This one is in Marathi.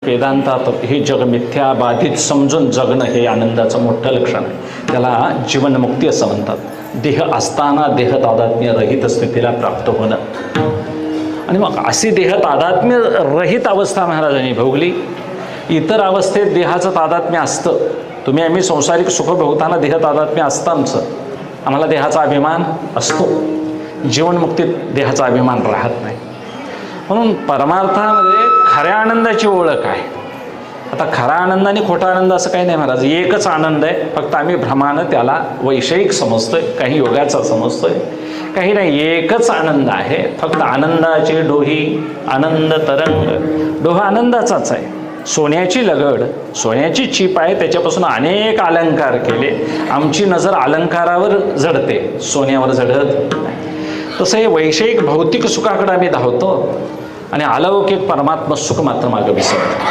वेदांतात हे जग मिथ्या बाधित समजून जगणं हे आनंदाचं मोठं लक्षण आहे. त्याला जीवनमुक्ती असं म्हणतात. देह असताना देह तादात्म्य रहित स्थितीला प्राप्त होणं. आणि मग अशी देह तादात्म्य रहित अवस्था महाराजांनी भोगली. इतर अवस्थेत देहाचं तादात्म्य असतं. तुम्ही आम्ही संसारिक सुख भोगताना देह तादात्म्य असतं आमचं. आम्हाला देहाचा अभिमान असतो. जीवनमुक्तीत देहाचा अभिमान राहत नाही. म्हणून परमार्थामध्ये खऱ्या आनंदाची ओळख आहे. आता खरा आनंद आणि खोटा आनंद असं काही नाही महाराज. एकच आनंद आहे. फक्त आम्ही भ्रमानं त्याला वैषयिक समजतोय, काही योगाचा समजतोय, काही नाही. एकच आनंद आहे. फक्त आनंदाचे डोही आनंद तरंग. डोहा आनंदाचाच आहे. सोन्याची लगड, सोन्याची चीप आहे. त्याच्यापासून अनेक अलंकार केले. आमची नजर अलंकारावर जडते, सोन्यावर जडत नाही. तसं हे वैषयिक भौतिक सुखाकडे आम्ही धावतो आणि अलौकिक परमात्मा सुख मात्र मागे विसरतो.